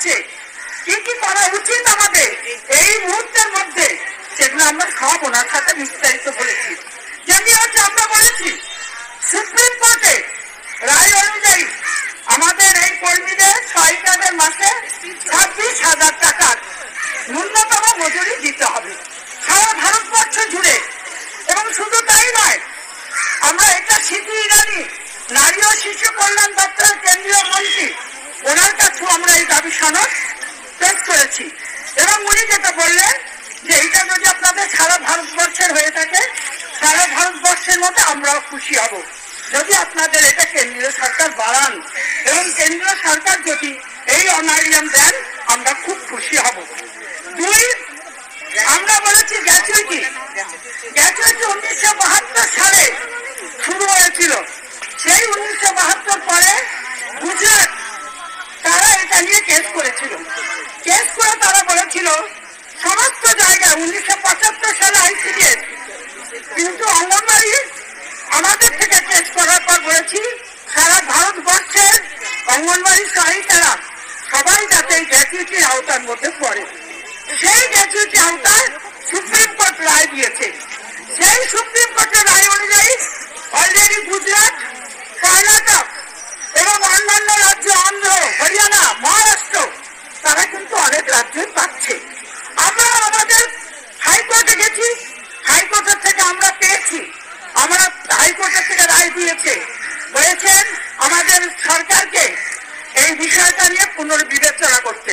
হচ্ছে, কি কি করা উচিত আমাদের এই মুহূর্তের মধ্যে, সেগুলো আমরা সব ওনার সাথে বিস্তারিত বলেছি। যেমনি হচ্ছে আমরা বলেছি সুপ্রিম কোর্টে রায় অনুযায়ী আমাদের এই কর্মীদের সহায়িকাদের মাসে 26,000 টাকার ন্যূনতম মজুরি দিতে হবে সারা ভারতবর্ষ জুড়ে। এবং শুধু তাই নয়, আমরা এটা স্মৃতি ইরানি নারী ও শিশু কল্যাণ দপ্তরের কেন্দ্রীয় মন্ত্রী, ওনার কাছেও আমরা এই দাবি সনদ পেশ করেছি। এবং উনি যেটা বললেন যে এটা যদি আপনাদের সারা ভারতবর্ষের হয়ে থাকে, সারা ভারতবর্ষের মধ্যে আমরাও খুশি হব যদি আপনাদের এটা কেন্দ্রীয় সরকার বাড়ান, এবং কেন্দ্রীয় সরকার যদি এই অনারিয়াম দেন আমরা খুব খুশি হব। দুই, আমরা বলেছি গ্র্যাচুইটি 1972 সালে শুরু হয়েছিল। সেই 1972 পরে গুজরাট তারা এটা নিয়ে কেস করেছিল। কেস করে তারা বলেছিল সমস্ত জায়গায় 1975 সালে ICDS, কিন্তু অঙ্গনবাড়ি আমাদের থেকে কেস করার পর বলেছি সারা ভারতবর্ষের অঙ্গনবাড়ি সহায়িকারা সবাই যাতে এই গ্র্যাচুইটির আওতার মধ্যে পড়ে। সেই গ্র্যাচুইটি আওতায় সুপ্রিম কোর্ট রায় দিয়েছে। সেই সুপ্রিম কোর্টের রায় অনুযায়ী অলরেডি গুজরাট, কর্ণাটক এবং অন্যান্য রাজ্য, অন্ধ্র, হরিয়ানা, মহারাষ্ট্র, তারা কিন্তু অনেক রাজ্যই পাচ্ছে। আমরা আমাদের হাইকোর্টে গেছি, হাইকোর্টের থেকে আমরা পেয়েছি, আমরা হাইকোর্টের থেকে রায় দিয়েছে, বলেছেন আমাদের সরকারকে এই বিষয়টা নিয়ে পুনর্বিবেচনা করতে।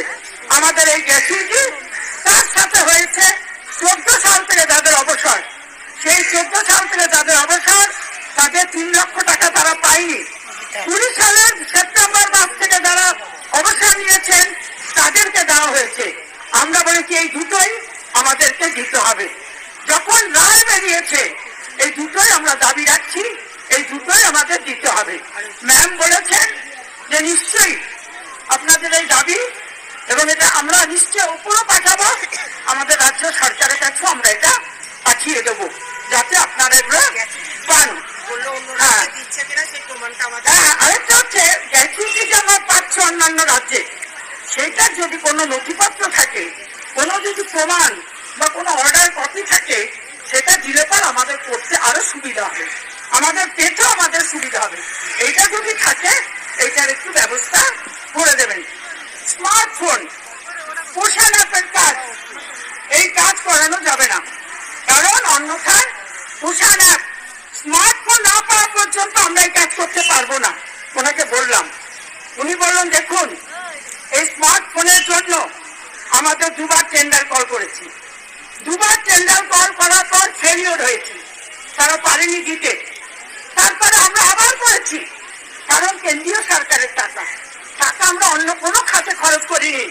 আমাদের এই গ্র্যাচুইটি তার সাথে হয়েছে 14 সাল থেকে যাদের অবসর, সেই 14 সাল থেকে যাদের অবসর তাদের 3 লক্ষ টাকা তারা পায়নি। 20 সালের সেপ্টেম্বর মাস থেকে যারা অবসর নিয়েছেন তাদেরকে দেওয়া হয়েছে। আমরা বলেছি এই দুটোই আমাদেরকে দিতে হবে। যখন রায় বেরিয়েছে এই দুটোই আমরা দাবি রাখছি, এই দুটোই আমাদের দিতে হবে। ম্যাম বলেছেন যে নিশ্চয়ই আপনাদের এই দাবি, এবং এটা আমরা নিশ্চয়ই উপরও পাঠাবো, আমাদের রাজ্য সরকারের কাছে আমরা এটা পাঠিয়ে দেবো যাতে আপনারা এগুলো পান। আরেকটা হচ্ছে গ্র্যাচুইটি যে আমরা পাচ্ছি অন্যান্য রাজ্যে, সেটার যদি কোনো নথিপত্র থাকে, কোনো যদি প্রমাণ বা কোনো অর্ডার কপি থাকে, সেটা দিলে পর আমাদের করতে আরো সুবিধা হবে, আমাদের পেতেও আমাদের সুবিধা হবে। এইটা যদি থাকে এইটার একটু ব্যবস্থা করে দেবেন। স্মার্টফোন পোষণ অ্যাপের কাজ, এই কাজ করানো যাবে না, কারণ অন্যথায় পোষণ অ্যাপ স্মার্টফোন না পাওয়া পর্যন্ত আমরা এই কাজ করতে পারবো না। ওনাকে বললাম, উনি বললেন দেখুন এই স্মার্টফোনের জন্য আমাদের 2বার টেন্ডার কল করেছি, 2বার টেন্ডার কল করার পর ফেলিওর হয়েছে, তারা পারেনি দিতে। তারপরে আমরা আবার করেছি, কারণ কেন্দ্রীয় সরকারের টাকা আমরা অন্য কোনো খাতে খরচ করিনি,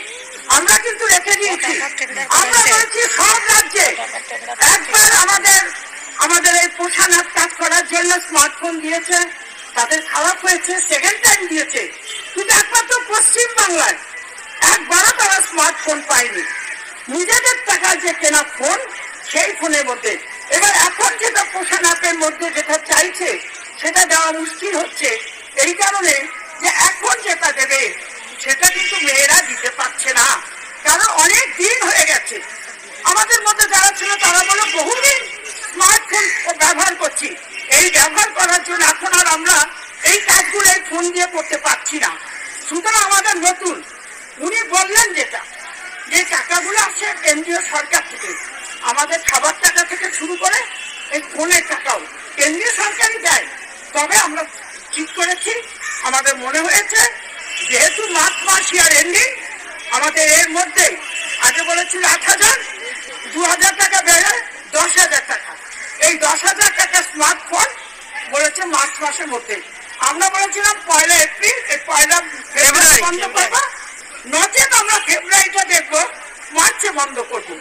আমরা কিন্তু রেখে দিয়েছি। আমরা বলেছি সব রাজ্যে একবার আমাদের এই পোষণ অ্যাপ কাজ করার জন্য স্মার্টফোন দিয়েছে, তাদের খারাপ হয়েছে, সেকেন্ড টাইম দিয়েছে, কিন্তু একমাত্র পশ্চিম বাংলায় একবারও তারা স্মার্টফোন পায়নি। নিজেদের টাকায় যে কেনা ফোন, সেই ফোনের মধ্যে এবার এখন যেটা পোষণ অ্যাপের মধ্যে যেটা চাইছে সেটা দেওয়া মুশকিল হচ্ছে, এই কারণে যে এখন যেটা দেবে সেটা কিন্তু মেয়েরা দিতে পারছে না, কারণ অনেক দিন হয়ে গেছে। আমাদের মধ্যে যারা ছিল তারা বলে বহুদিন স্মার্টফোন ব্যবহার করছি, এই ব্যবহার করার জন্য এখন আর আমরা এই কাজগুলো এই ফোন দিয়ে করতে পারছি না। সুতরাং আমাদের নতুন উনি বললেন যেটা, যে টাকাগুলো আসছে কেন্দ্রীয় সরকার থেকে, আমাদের খাবার টাকা থেকে শুরু করে এই ফোনের টাকাও কেন্দ্রীয় সরকারই দেয়। তবে আমরা ঠিক করেছি, আমাদের মনে হয়েছে যেহেতু মাস ইয়ার এন্ডিং, আমাদের এর মধ্যে আগে বলেছিল 8,000, 2,000 টাকা বেড়ে 10,000 টাকা, এই 10,000 টাকা স্মার্টফোন বলেছে মার্চ মাসের মধ্যে। আমরা বলেছিলাম 1 এপ্রিল, এই 1 ফেব্রুয়ারি বন্ধ করবো, নচেত আমরা ফেব্রুয়ারিটা দেখবো, মার্চে বন্ধ করবো।